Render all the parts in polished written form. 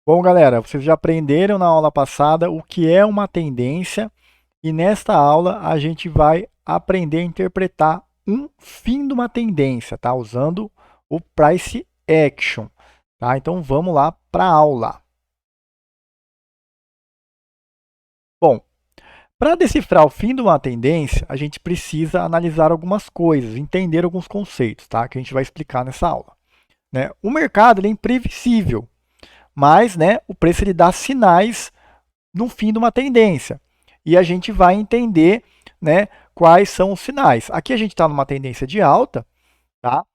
Bom, galera, vocês já aprenderam na aula passada o que é uma tendência e nesta aula a gente vai aprender a interpretar um fim de uma tendência, tá? Usando o Price Action, tá? Então vamos lá para a aula. Bom, para decifrar o fim de uma tendência, a gente precisa analisar algumas coisas, entender alguns conceitos, tá? Que a gente vai explicar nessa aula, né? O mercado ele é imprevisível, mas, né, o preço ele dá sinais no fim de uma tendência. E a gente vai entender, né, quais são os sinais. Aqui a gente está numa tendência de alta, tá?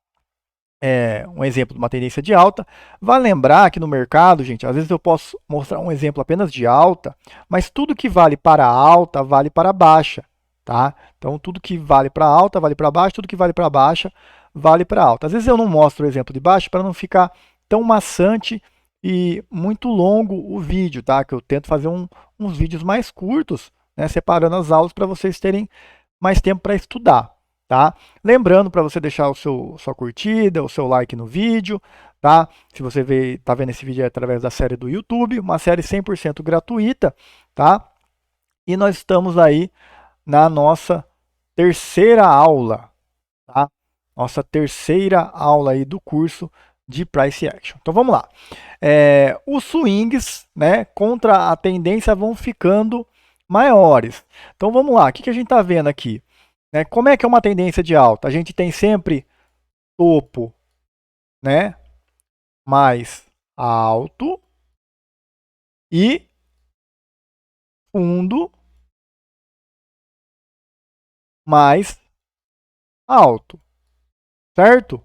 Um exemplo de uma tendência de alta. Vale lembrar que no mercado, gente, às vezes eu posso mostrar um exemplo apenas de alta, mas tudo que vale para alta, vale para baixa, tá? Então, tudo que vale para alta, vale para baixa, tudo que vale para baixa, vale para alta. Às vezes eu não mostro o exemplo de baixa para não ficar tão maçante e muito longo o vídeo, tá? Que eu tento fazer uns vídeos mais curtos, né, separando as aulas para vocês terem mais tempo para estudar, tá? Lembrando para você deixar sua curtida, o seu like no vídeo, tá? Se você está vendo esse vídeo através da série do YouTube, uma série 100% gratuita, tá? E nós estamos aí na nossa terceira aula, tá? Nossa terceira aula aí do curso de Price Action. Então vamos lá. Os swings, né, contra a tendência vão ficando maiores. Então vamos lá. O que a gente está vendo aqui? Como é que é uma tendência de alta? A gente tem sempre topo, né, mais alto e fundo mais alto, certo?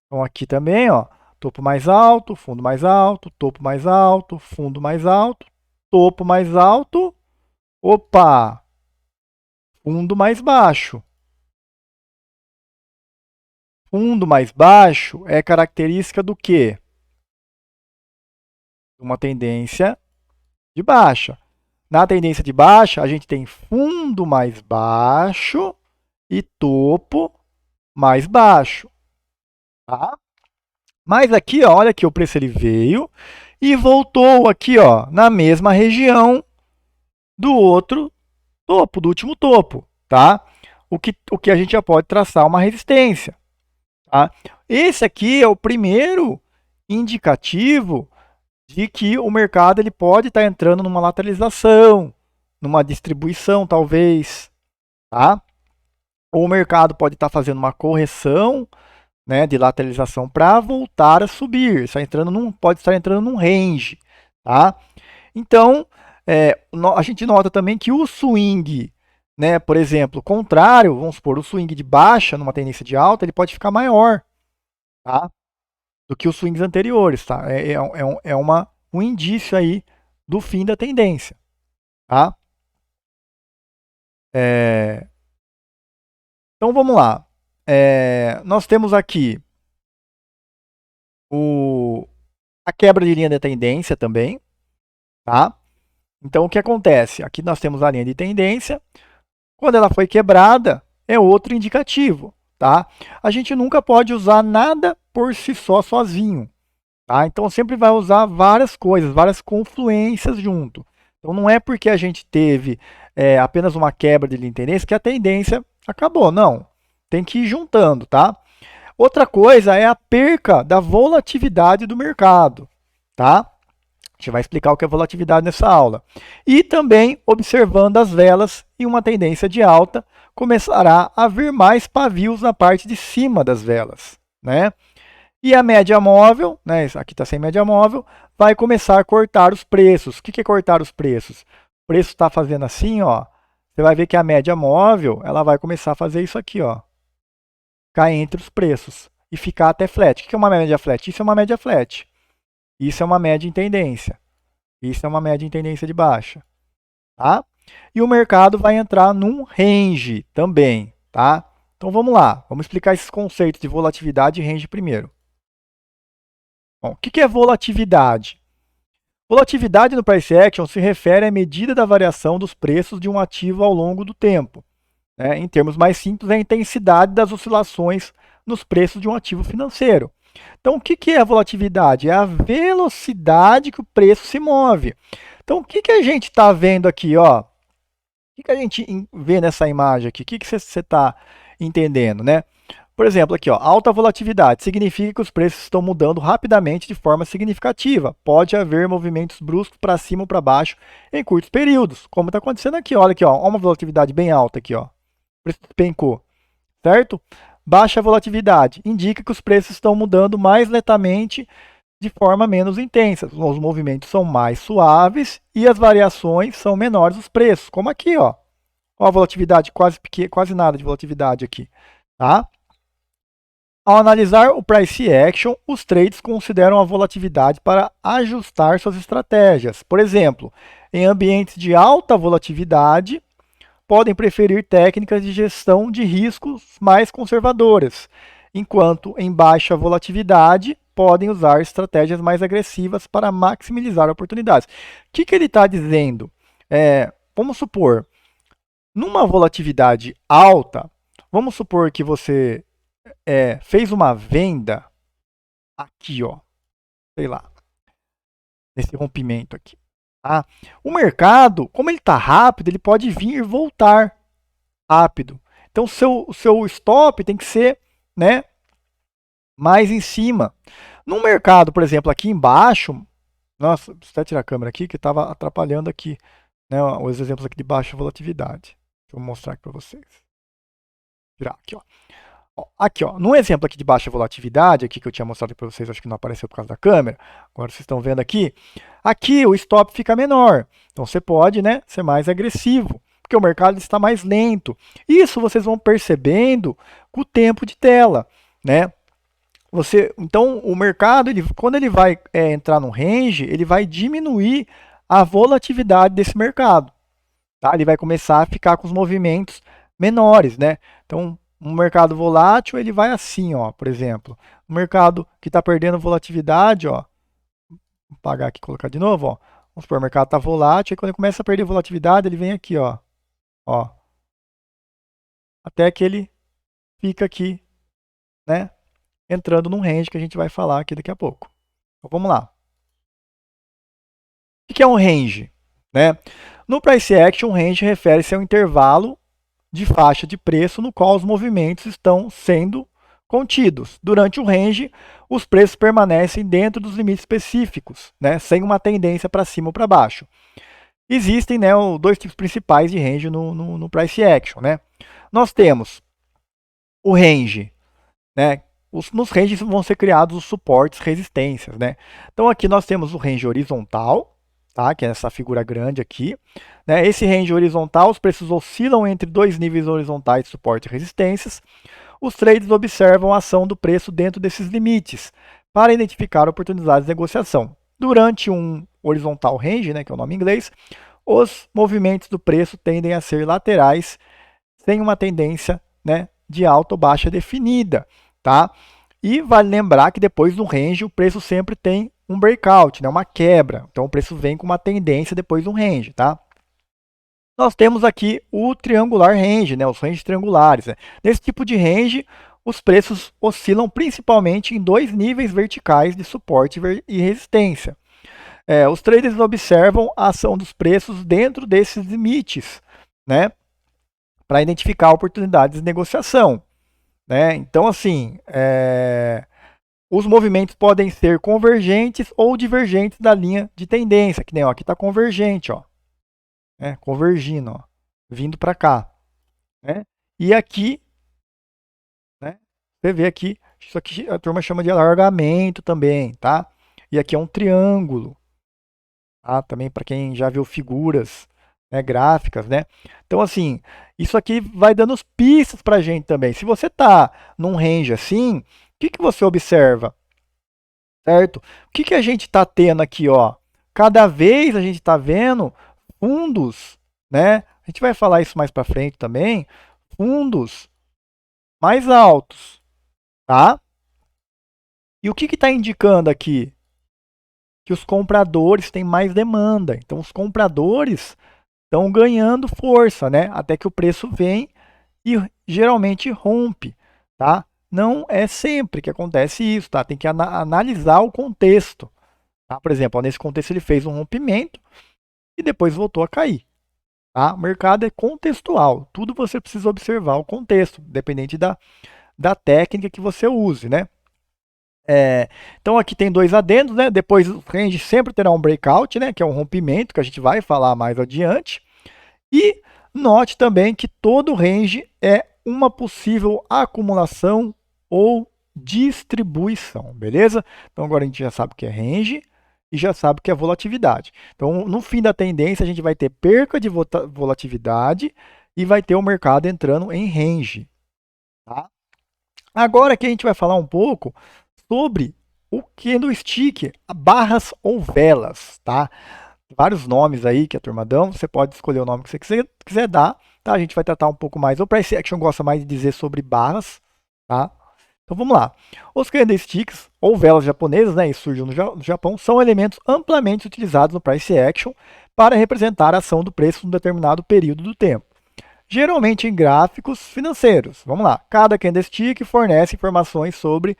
Então aqui também, ó, topo mais alto, fundo mais alto, topo mais alto, fundo mais alto, topo mais alto, opa, fundo mais baixo. Fundo mais baixo é característica do quê? Uma tendência de baixa. Na tendência de baixa, a gente tem fundo mais baixo e topo mais baixo, tá? Mas aqui, ó, olha aqui, o preço ele veio e voltou aqui, ó, na mesma região do outro topo, do último topo, tá? O que a gente já pode traçar uma resistência, tá? Esse aqui é o primeiro indicativo de que o mercado ele pode estar entrando numa lateralização, numa distribuição talvez, tá? Ou o mercado pode estar fazendo uma correção, né, de lateralização para voltar a subir. Pode estar entrando num range, tá? Então, a gente nota também que o swing, né, por exemplo, contrário, vamos supor, o swing de baixa numa tendência de alta, ele pode ficar maior, tá? Do que os swings anteriores, tá? Um indício aí do fim da tendência, tá? Então vamos lá. Nós temos aqui a quebra de linha de tendência também, tá? Então o que acontece? Aqui nós temos a linha de tendência. Quando ela foi quebrada, é outro indicativo, tá? A gente nunca pode usar nada por si só sozinho, tá? Então sempre vai usar várias coisas, várias confluências junto. Então não é porque a gente teve apenas uma quebra de linha de tendência que a tendência acabou, não. Tem que ir juntando, tá? Outra coisa é a perca da volatilidade do mercado, tá? A gente vai explicar o que é volatilidade nessa aula. E também, observando as velas em uma tendência de alta, começará a vir mais pavios na parte de cima das velas, né? E a média móvel, né, aqui está sem média móvel, vai começar a cortar os preços. O que é cortar os preços? O preço está fazendo assim, ó. Você vai ver que a média móvel ela vai começar a fazer isso aqui, ó. Cair entre os preços e ficar até flat. O que é uma média flat? Isso é uma média flat. Isso é uma média em tendência. Isso é uma média em tendência de baixa. Tá? E o mercado vai entrar num range também. Tá? Então vamos lá. Vamos explicar esses conceitos de volatilidade e range primeiro. Bom, o que é volatilidade? Volatilidade no Price Action se refere à medida da variação dos preços de um ativo ao longo do tempo. Em termos mais simples, é a intensidade das oscilações nos preços de um ativo financeiro. Então, o que é a volatilidade? É a velocidade que o preço se move. Então, o que a gente está vendo aqui, ó? O que a gente vê nessa imagem aqui? O que você está entendendo, né? Por exemplo, aqui, ó, alta volatilidade significa que os preços estão mudando rapidamente de forma significativa. Pode haver movimentos bruscos para cima ou para baixo em curtos períodos, como está acontecendo aqui. Olha aqui, ó, uma volatilidade bem alta aqui, ó. O preço despencou, certo? Baixa volatilidade indica que os preços estão mudando mais lentamente de forma menos intensa. Os movimentos são mais suaves e as variações são menores nos preços, como aqui, ó. Ó a volatilidade quase nada de volatilidade aqui, tá? Ao analisar o price action, os trades consideram a volatilidade para ajustar suas estratégias. Por exemplo, em ambientes de alta volatilidade, podem preferir técnicas de gestão de riscos mais conservadoras, enquanto em baixa volatilidade podem usar estratégias mais agressivas para maximizar oportunidades. O que ele está dizendo? Vamos supor, numa volatilidade alta, vamos supor que você fez uma venda aqui, ó, sei lá, nesse rompimento aqui. Tá? O mercado, como ele está rápido, ele pode vir e voltar rápido. Então, o seu stop tem que ser, né, mais em cima. No mercado, por exemplo, aqui embaixo, nossa, deixa eu até tirar a câmera aqui, que estava atrapalhando aqui, né, os exemplos aqui de baixa volatilidade. Deixa eu mostrar aqui para vocês. Tirar aqui, ó. Aqui, ó, num exemplo aqui de baixa volatilidade, aqui que eu tinha mostrado para vocês, acho que não apareceu por causa da câmera, agora vocês estão vendo aqui, aqui o stop fica menor, então você pode, né, ser mais agressivo, porque o mercado está mais lento. Isso vocês vão percebendo com o tempo de tela, né? Então, o mercado, quando ele vai entrar no range, ele vai diminuir a volatilidade desse mercado, tá? Ele vai começar a ficar com os movimentos menores, né? Então, um mercado volátil, ele vai assim, ó, por exemplo. Um mercado que está perdendo volatilidade, ó. Vou apagar aqui e colocar de novo, ó. Vamos supor, o mercado está volátil, e quando ele começa a perder volatilidade, ele vem aqui, ó. Ó. Até que ele fica aqui, né? Entrando num range que a gente vai falar aqui daqui a pouco. Então, vamos lá. O que é um range? Né? No price action, um range refere-se ao intervalo de faixa de preço no qual os movimentos estão sendo contidos. Durante o range, os preços permanecem dentro dos limites específicos, né, sem uma tendência para cima ou para baixo. Existem, né, dois tipos principais de range no price action. Né? Nós temos o range, né, nos ranges vão ser criados os suportes, resistências. Né? Então aqui nós temos o range horizontal, tá? Que é essa figura grande aqui. Né? Esse range horizontal, os preços oscilam entre dois níveis horizontais de suporte e resistências. Os traders observam a ação do preço dentro desses limites para identificar oportunidades de negociação. Durante um horizontal range, né, que é o nome em inglês, os movimentos do preço tendem a ser laterais, sem uma tendência, né, de alta ou baixa definida. Tá? E vale lembrar que depois do range o preço sempre tem um breakout, né, uma quebra. Então o preço vem com uma tendência depois do range, tá? Nós temos aqui o triangular range, né, os ranges triangulares. Né? Nesse tipo de range, os preços oscilam principalmente em dois níveis verticais de suporte e resistência. Os traders observam a ação dos preços dentro desses limites, né, para identificar oportunidades de negociação. Né? Então, assim, os movimentos podem ser convergentes ou divergentes da linha de tendência, que nem ó, aqui está convergente, ó, convergindo, ó, vindo para cá. Né? E aqui, né, você vê aqui, isso aqui a turma chama de alargamento também, tá? E aqui é um triângulo, tá? Também para quem já viu figuras, né, gráficas, né? Então, assim, isso aqui vai dando pistas para a gente também. Se você está num range assim, o que você observa? Certo? O que a gente está tendo aqui? Ó? Cada vez a gente está vendo fundos, né? A gente vai falar isso mais para frente também, fundos mais altos, tá? E o que está indicando aqui? Que os compradores têm mais demanda. Então, os compradores estão ganhando força, né? Até que o preço vem e geralmente rompe, tá? não é sempre que acontece isso, tá? Tem que analisar o contexto. Tá? Por exemplo, ó, nesse contexto ele fez um rompimento e depois voltou a cair. Tá? O mercado é contextual. Tudo você precisa observar o contexto, dependente da técnica que você use, né? Então aqui tem dois adendos, né? Depois o range sempre terá um breakout, né? Que é um rompimento, que a gente vai falar mais adiante. E note também que todo range é uma possível acumulação ou distribuição, beleza? Então agora a gente já sabe o que é range e já sabe o que é volatilidade. Então no fim da tendência a gente vai ter perca de volatilidade e vai ter o mercado entrando em range. Tá? Agora aqui a gente vai falar um pouco sobre o candlestick, barras ou velas, tá? Vários nomes aí que a turma dão, você pode escolher o nome que você quiser dar, tá? A gente vai tratar um pouco mais, o Price Action gosta mais de dizer sobre barras, tá? Então vamos lá. Os candlesticks, ou velas japonesas, né, e surgiu no Japão, são elementos amplamente utilizados no Price Action para representar a ação do preço em um determinado período do tempo. Geralmente em gráficos financeiros. Vamos lá. Cada candlestick fornece informações sobre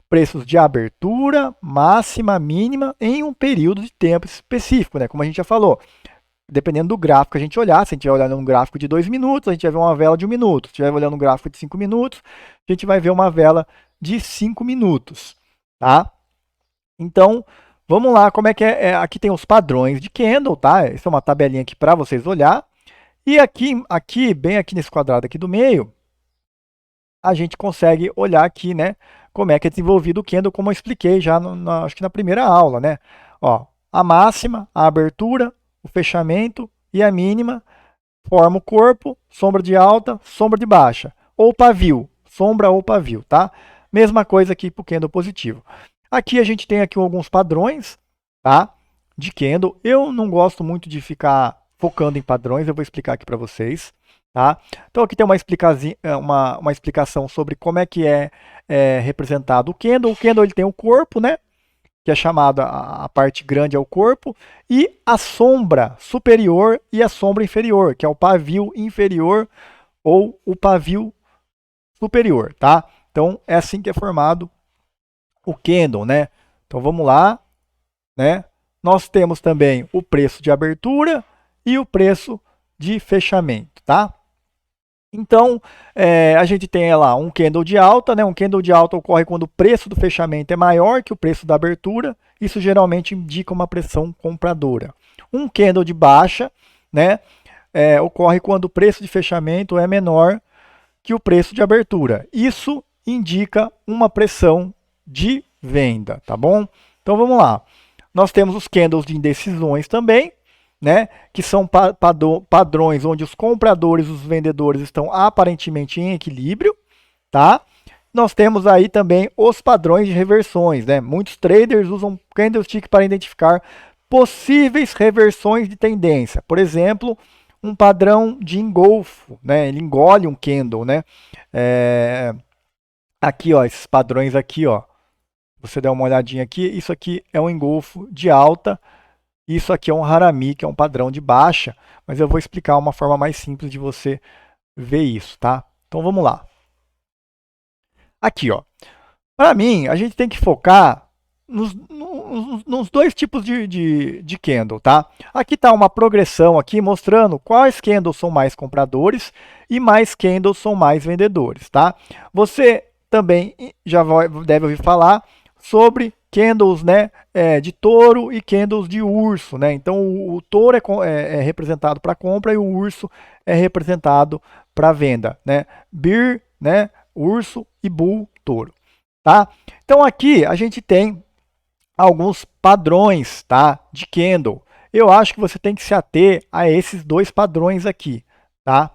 preços de abertura, máxima, mínima em um período de tempo específico, né? Como a gente já falou. Dependendo do gráfico que a gente olhar, se a gente estiver olhando um gráfico de 2 minutos, a gente vai ver uma vela de 1 minuto. Se estiver olhando um gráfico de 5 minutos, a gente vai ver uma vela de 5 minutos, tá? Então, vamos lá, como é que é? Aqui tem os padrões de candle, tá? Essa é uma tabelinha aqui para vocês olhar. E aqui, bem aqui nesse quadrado aqui do meio, a gente consegue olhar aqui, né, como é que é desenvolvido o candle, como eu expliquei já, acho que na primeira aula, né? Ó, a máxima, a abertura, o fechamento e a mínima forma o corpo, sombra de alta, sombra de baixa, ou pavio, sombra ou pavio, tá? Mesma coisa aqui para o candle positivo. Aqui a gente tem aqui alguns padrões, tá? De candle. Eu não gosto muito de ficar focando em padrões, eu vou explicar aqui para vocês. Tá? Então aqui tem uma explicação sobre como é que é representado o candle. O candle ele tem o corpo, né? Que é chamado, a parte grande é o corpo, e a sombra superior e a sombra inferior, que é o pavio inferior ou o pavio superior, tá? Então é assim que é formado o candle, né? Então vamos lá, né? Nós temos também o preço de abertura e o preço de fechamento, tá? Então, a gente tem lá um candle de alta, né? Um candle de alta ocorre quando o preço do fechamento é maior que o preço da abertura. Isso geralmente indica uma pressão compradora. Um candle de baixa, né? Ocorre quando o preço de fechamento é menor que o preço de abertura. Isso indica uma pressão de venda, tá bom? Então vamos lá. Nós temos os candles de indecisões também, né, que são padrões onde os compradores e os vendedores estão aparentemente em equilíbrio, tá? Nós temos aí também os padrões de reversões, né? Muitos traders usam candlestick para identificar possíveis reversões de tendência. Por exemplo, um padrão de engolfo, né? Ele engole um candle, né? Aqui, ó, esses padrões aqui, ó. Você dá uma olhadinha aqui, isso aqui é um engolfo de alta. Isso aqui é um harami, que é um padrão de baixa, mas eu vou explicar uma forma mais simples de você ver isso, tá? Então vamos lá. Aqui, ó. Para mim, a gente tem que focar nos dois tipos de candle, tá? Aqui está uma progressão aqui mostrando quais candles são mais compradores e mais candles são mais vendedores, tá? Você também já deve ouvir falar sobre candles, né, de touro e candles de urso, né? Então o touro é representado para compra e o urso é representado para venda, né? Bear, né, urso e bull, touro, tá? Então aqui a gente tem alguns padrões, tá, de candle. Eu acho que você tem que se ater a esses dois padrões aqui, tá?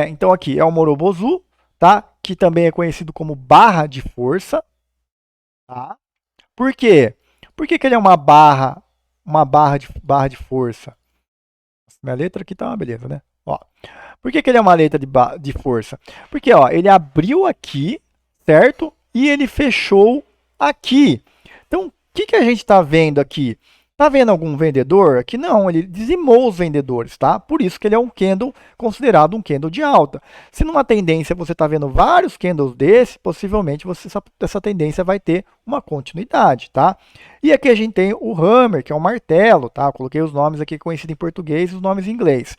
Então aqui é o Morobozu, tá? Que também é conhecido como barra de força, tá? Por quê? Por que ele é uma barra de força? Minha letra aqui tá uma beleza, né? Ó, por que ele é uma letra de força? Porque ó, ele abriu aqui, certo? E ele fechou aqui. Então, o que a gente está vendo aqui? Tá vendo algum vendedor? Aqui não, ele dizimou os vendedores, tá? Por isso que ele é um candle considerado um candle de alta. Se numa tendência você está vendo vários candles desse, possivelmente essa tendência vai ter uma continuidade, tá? E aqui a gente tem o hammer, que é um martelo, tá? Eu coloquei os nomes aqui conhecidos em português e os nomes em inglês.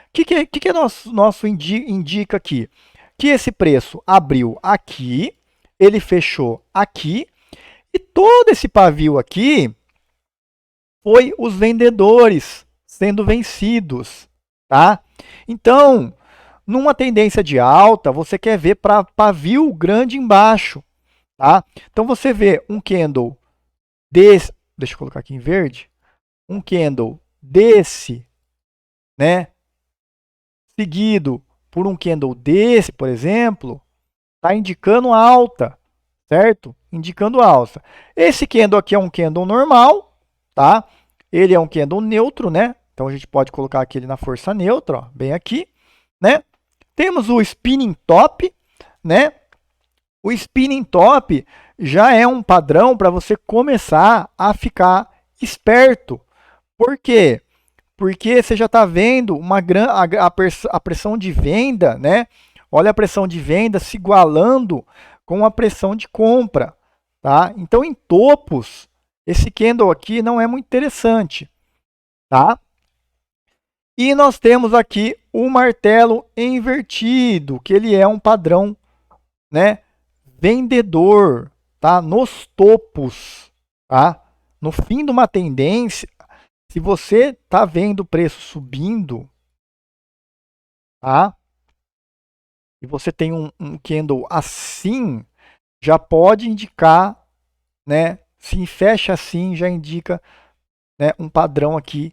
O que nosso indica aqui? Que esse preço abriu aqui, ele fechou aqui, e todo esse pavio aqui foi os vendedores sendo vencidos, tá? Então, numa tendência de alta, você quer ver para pavio grande embaixo, tá? Então você vê um candle desse, deixa eu colocar aqui em verde, um candle desse, né, seguido por um candle desse, por exemplo, tá indicando alta, certo? Indicando alta. Esse candle aqui é um candle normal, tá? Ele é um candle neutro, né? Então a gente pode colocar aqui ele na força neutra, ó, bem aqui, né? Temos o spinning top, né? O spinning top já é um padrão para você começar a ficar esperto. Por quê? Porque você já está vendo a pressão de venda, né? Olha a pressão de venda se igualando com a pressão de compra, tá? Então, em topos, esse candle aqui não é muito interessante, tá? E nós temos aqui o martelo invertido, que ele é um padrão, né, vendedor, tá? Nos topos, tá? No fim de uma tendência, se você está vendo o preço subindo, tá? E você tem um candle assim, já pode indicar, né? Se fecha assim, já indica, né, um padrão aqui.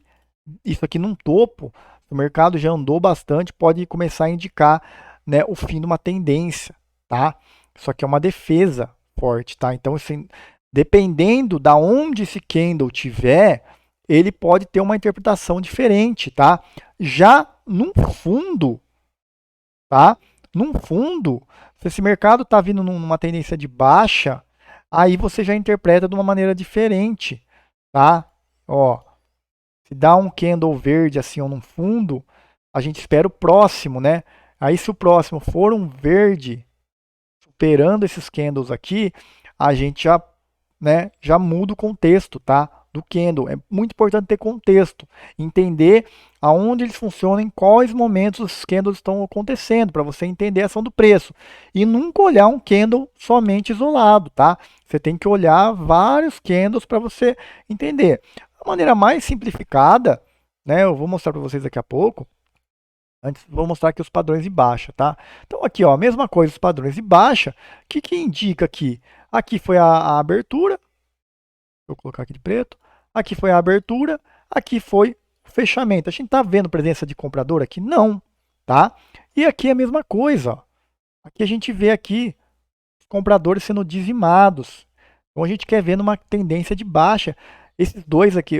Isso aqui num topo, o mercado já andou bastante, pode começar a indicar, né, o fim de uma tendência, tá? Isso aqui é uma defesa forte, tá? Então, assim, dependendo da onde esse candle tiver, ele pode ter uma interpretação diferente, tá? Já num fundo, tá? Num fundo, se esse mercado está vindo numa tendência de baixa, aí você já interpreta de uma maneira diferente, tá? Ó, se dá um candle verde assim ou num fundo, a gente espera o próximo, né? Aí se o próximo for um verde, superando esses candles aqui, a gente já, né, já muda o contexto, tá? Do candle. É muito importante ter contexto, entender aonde eles funcionam, em quais momentos os candles estão acontecendo, para você entender a ação do preço. E nunca olhar um candle somente isolado, tá? Você tem que olhar vários candles para você entender. A maneira mais simplificada, né, eu vou mostrar para vocês daqui a pouco. Antes, vou mostrar aqui os padrões de baixa, tá? Então, aqui, ó, a mesma coisa, os padrões de baixa. O que indica aqui? Aqui foi a abertura. Vou colocar aqui de preto. Aqui foi a abertura. Aqui foi o fechamento. A gente está vendo presença de comprador aqui? Não, tá? E aqui é a mesma coisa, ó. Aqui a gente vê aqui os compradores sendo dizimados. Então, a gente quer ver numa tendência de baixa. Esses dois aqui,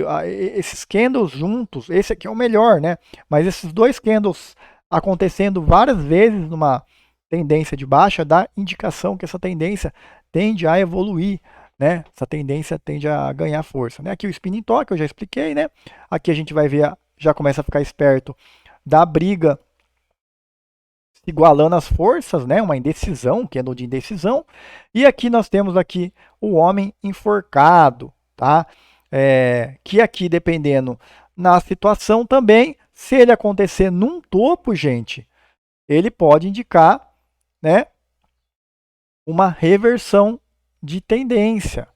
esses candles juntos, esse aqui é o melhor, né? Mas esses dois candles acontecendo várias vezes numa tendência de baixa dá indicação que essa tendência tende a evoluir, né? Essa tendência tende a ganhar força, né? Aqui o spinning top eu já expliquei, né? Aqui a gente vai ver, já começa a ficar esperto da briga se igualando as forças, né? Uma indecisão, candle de indecisão. E aqui nós temos aqui o homem enforcado, tá? Que aqui, dependendo na situação também, se ele acontecer num topo, gente, ele pode indicar, né, uma reversão de tendência,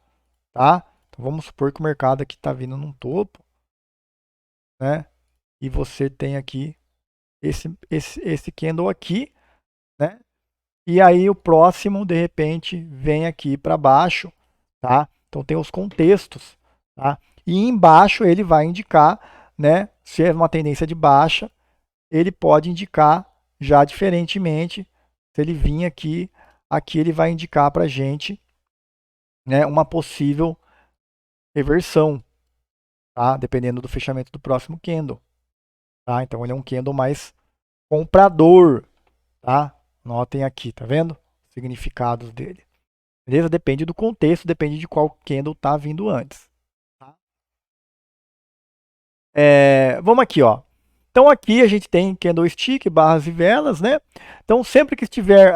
tá? Então, vamos supor que o mercado aqui está vindo num topo, né? E você tem aqui esse candle aqui, né? E aí o próximo, de repente, vem aqui para baixo, tá? Então tem os contextos, tá? E embaixo ele vai indicar, né? Se é uma tendência de baixa, ele pode indicar já diferentemente. Se ele vir aqui, aqui ele vai indicar para a gente, né, uma possível reversão, tá? Dependendo do fechamento do próximo candle, tá? Então ele é um candle mais comprador, tá? Notem aqui, tá vendo? Os significados dele. Beleza? Depende do contexto, depende de qual candle tá vindo antes. Vamos aqui, ó. Então aqui a gente tem candlestick, barras e velas, né? Então sempre que estiver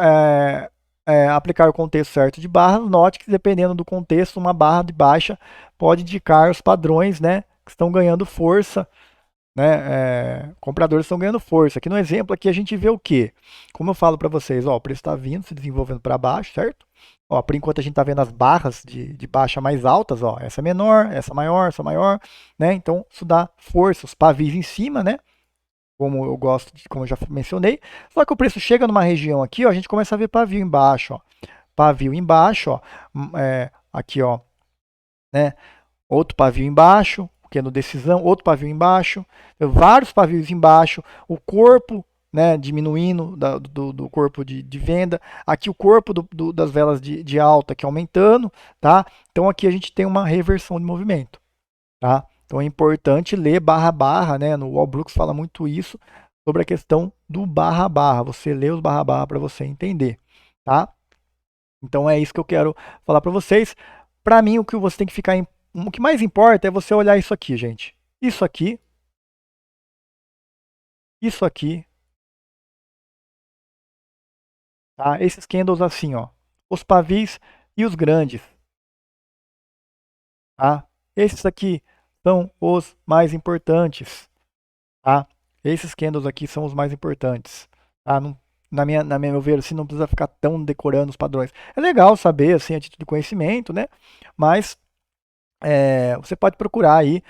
aplicar o contexto certo de barras, note que dependendo do contexto, uma barra de baixa pode indicar os padrões, né? Que estão ganhando força, né? Compradores estão ganhando força. Aqui no exemplo aqui a gente vê o quê? Como eu falo para vocês, ó, o preço está vindo, se desenvolvendo para baixo, certo? Ó, por enquanto a gente está vendo as barras de baixa mais altas, ó, essa é menor, essa maior, né? Então isso dá força, os pavis em cima, né? Como eu gosto, como eu já mencionei. Só que o preço chega numa região aqui, ó, a gente começa a ver pavio embaixo, ó, pavio embaixo, ó, aqui, ó, né? Outro pavio embaixo, que é no decisão, outro pavio embaixo, vários pavios embaixo, o corpo, né, diminuindo do corpo de venda, aqui o corpo das velas de alta aqui aumentando, tá? Então aqui a gente tem uma reversão de movimento, tá? Então é importante ler barra barra, né? No Wallbrooks fala muito isso sobre a questão do barra barra, você lê os barra barra para você entender, tá? Então é isso que eu quero falar para vocês. Para mim o que você tem que ficar o que mais importa é você olhar isso aqui, gente. Isso aqui, tá? Esses candles assim, ó. Os pavis e os grandes, tá? Esses aqui são os mais importantes, tá? Esses candles aqui são os mais importantes, tá? Não, na minha meu ver, assim, não precisa ficar tão decorando os padrões. É legal saber, assim, a título de conhecimento, né? Mas você pode procurar aí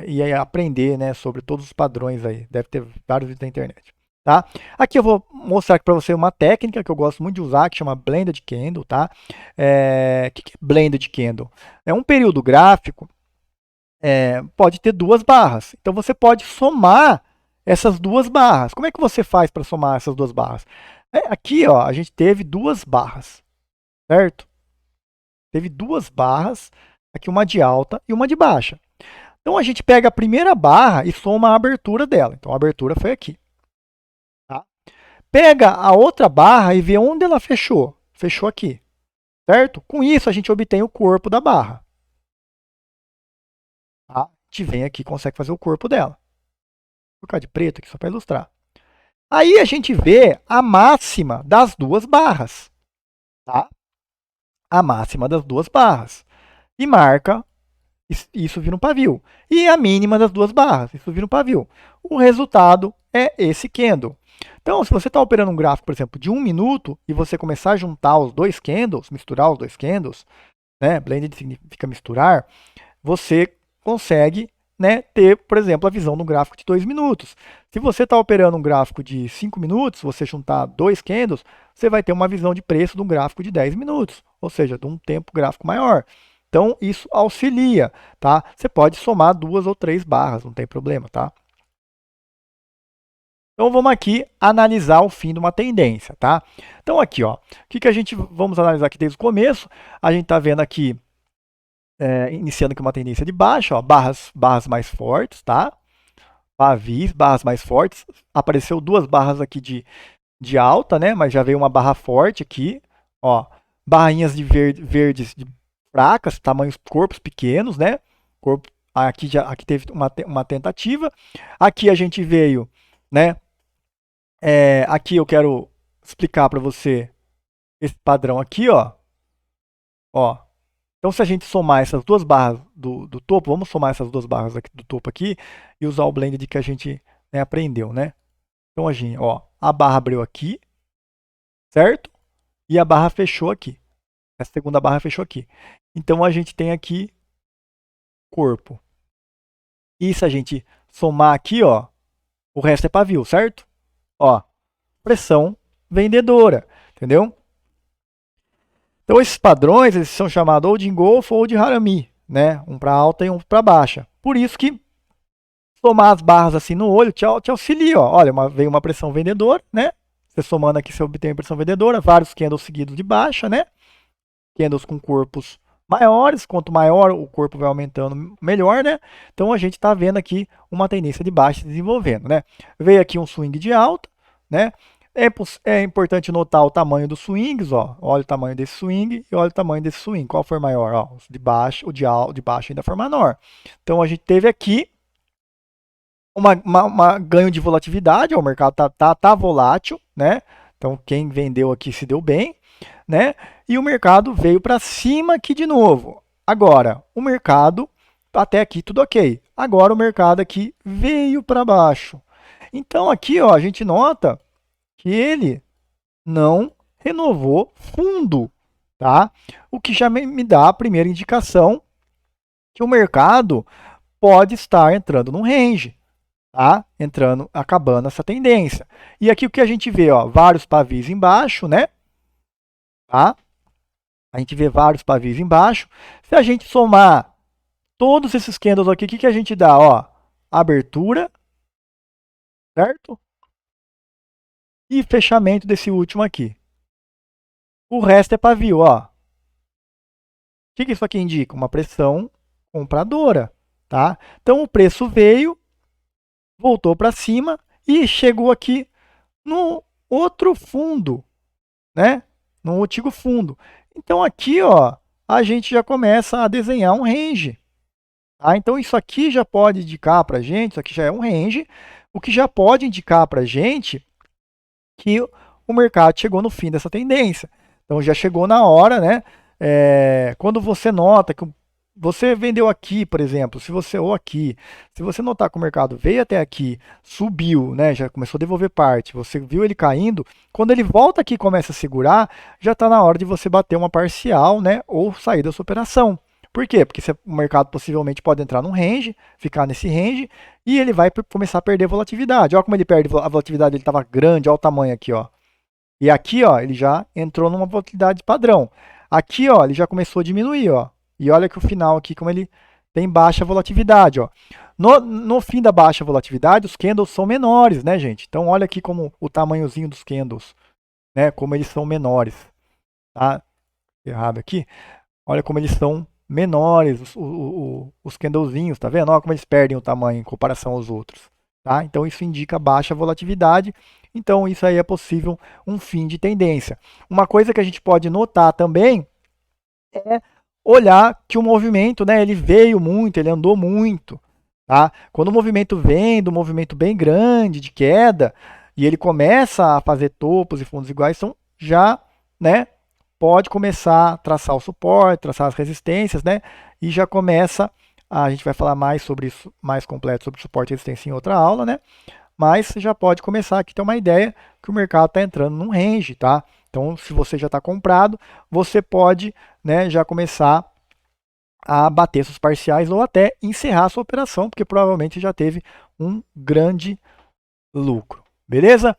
e aí aprender, né, sobre todos os padrões aí. Deve ter vários vídeos na internet. Tá? Aqui eu vou mostrar para você uma técnica que eu gosto muito de usar, que chama Blended Candle. Tá? Que é Blended Candle? É um período gráfico, pode ter duas barras. Então você pode somar essas duas barras. Como é que você faz para somar essas duas barras? Aqui ó, a gente teve duas barras, certo? Teve duas barras, aqui uma de alta e uma de baixa. Então a gente pega a primeira barra e soma a abertura dela. Então a abertura foi aqui. Tá? Pega a outra barra e vê onde ela fechou. Fechou aqui. Certo? Com isso a gente obtém o corpo da barra. Tá? A gente vem aqui e consegue fazer o corpo dela. Vou colocar de preto aqui só para ilustrar. Aí a gente vê a máxima das duas barras. Tá? A máxima das duas barras. E marca, isso vira um pavio. E a mínima das duas barras, isso vira um pavio. O resultado é esse candle. Então, se você está operando um gráfico, por exemplo, de 1 minuto, e você começar a juntar os dois candles, misturar os dois candles, né? Blended significa misturar, você consegue, né, ter, por exemplo, a visão de um gráfico de 2 minutos. Se você está operando um gráfico de 5 minutos, você juntar dois candles, você vai ter uma visão de preço de um gráfico de 10 minutos, ou seja, de um tempo gráfico maior. Então, isso auxilia, tá? Você pode somar duas ou três barras, não tem problema, tá? Então, vamos aqui analisar o fim de uma tendência, tá? Então, aqui, ó, o que a gente vamos analisar aqui desde o começo? A gente está vendo aqui, iniciando aqui uma tendência de baixa, ó, barras mais fortes, tá? Pavis, barras mais fortes. Apareceu duas barras aqui de alta, né? Mas já veio uma barra forte aqui, ó. Barrinhas de verdes de fracas, tamanhos corpos pequenos, né? Corpo, aqui teve uma tentativa. Aqui a gente veio, né? Aqui eu quero explicar para você esse padrão aqui, ó. Ó. Então, se a gente somar essas duas barras do topo, vamos somar essas duas barras aqui do topo aqui e usar o blend que a gente, né, aprendeu, né? Então, a gente, ó, a barra abriu aqui, certo? E a barra fechou aqui. A segunda barra fechou aqui. Então, a gente tem aqui corpo. E se a gente somar aqui, ó, o resto é pavio, certo? Ó, pressão vendedora, entendeu? Então, esses padrões eles são chamados ou de engolfo ou de harami, né? Um para alta e um para baixa. Por isso que somar as barras assim no olho te auxilia. Ó. Olha, veio uma pressão vendedora, né? Você somando aqui, você obtém a pressão vendedora, vários candles seguidos de baixa, né? Candles com corpos maiores, quanto maior o corpo vai aumentando, melhor, né? Então a gente está vendo aqui uma tendência de baixa se desenvolvendo, né? Veio aqui um swing de alta, né? É importante notar o tamanho dos swings, ó. Olha o tamanho desse swing e olha o tamanho desse swing. Qual for maior? Ó, de baixo, de baixo ainda for menor. Então a gente teve aqui, uma ganho de volatilidade, ó, o mercado tá volátil, né? Então quem vendeu aqui se deu bem, né? E o mercado veio para cima aqui de novo. Agora, o mercado até aqui tudo ok. Agora o mercado aqui veio para baixo. Então aqui, ó, a gente nota que ele não renovou fundo, tá? O que já me dá a primeira indicação que o mercado pode estar entrando num range, tá? Entrando, acabando essa tendência. E aqui o que a gente vê, ó, vários pavis embaixo, né? Tá? A gente vê vários pavis embaixo. Se a gente somar todos esses candles aqui, o que a gente dá? Ó, abertura, certo? E fechamento desse último aqui. O resto é pavio, ó. O que isso aqui indica? Uma pressão compradora, tá? Então o preço veio, voltou para cima e chegou aqui no outro fundo, né? No antigo fundo. Então aqui, ó, a gente já começa a desenhar um range. Tá? Então isso aqui já pode indicar para a gente, isso aqui já é um range, o que já pode indicar para a gente que o mercado chegou no fim dessa tendência. Então já chegou na hora, né? Quando você nota que você vendeu aqui, por exemplo, se você ou aqui, se você notar que o mercado veio até aqui, subiu, né? Já começou a devolver parte, você viu ele caindo, quando ele volta aqui e começa a segurar, já está na hora de você bater uma parcial, né? Ou sair da sua operação. Por quê? Porque o mercado possivelmente pode entrar num range, ficar nesse range, e ele vai começar a perder volatilidade. Olha como ele perde a volatilidade, ele estava grande, olha o tamanho aqui, ó. E aqui, ó, ele já entrou numa volatilidade padrão. Aqui, ó, ele já começou a diminuir, ó. E olha que o final aqui, como ele tem baixa volatilidade, ó. No fim da baixa volatilidade, os candles são menores, né, gente? Então, olha aqui como o tamanhozinho dos candles, né? Como eles são menores, tá? Errado aqui. Olha como eles são menores, os candlezinhos, tá vendo? Olha como eles perdem o tamanho em comparação aos outros, tá? Então, isso indica baixa volatilidade. Então, isso aí é possível um fim de tendência. Uma coisa que a gente pode notar também é olhar que o movimento, né, ele veio muito, ele andou muito, tá? Quando o movimento vem, do movimento bem grande de queda, e ele começa a fazer topos e fundos iguais, então já, né, pode começar a traçar o suporte, traçar as resistências, né, e já começa, a gente vai falar mais sobre isso, mais completo sobre suporte e resistência em outra aula, né, mas já pode começar aqui a ter uma ideia que o mercado está entrando num range, tá? Então, se você já está comprado, você pode, né, já começar a bater seus parciais ou até encerrar a sua operação, porque provavelmente já teve um grande lucro. Beleza?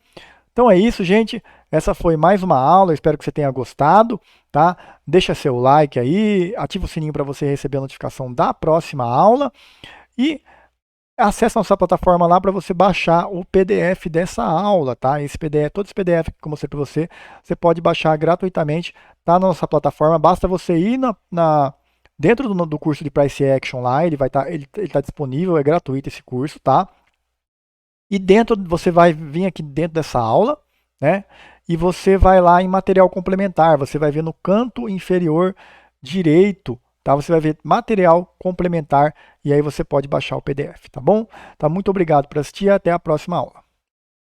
Então é isso, gente. Essa foi mais uma aula. Eu espero que você tenha gostado, tá? Deixa seu like aí, ativa o sininho para você receber a notificação da próxima aula e acesse a nossa plataforma lá para você baixar o PDF dessa aula, tá? Esse PDF, todo esse PDF que eu mostrei para você, você pode baixar gratuitamente, tá na nossa plataforma. Basta você ir dentro do curso de Price Action lá, ele tá disponível, é gratuito esse curso, tá? E dentro, você vai vir aqui dentro dessa aula, né? E você vai lá em material complementar, você vai ver no canto inferior direito, tá? Você vai ver material complementar e aí você pode baixar o PDF, tá bom? Tá, muito obrigado por assistir e até a próxima aula.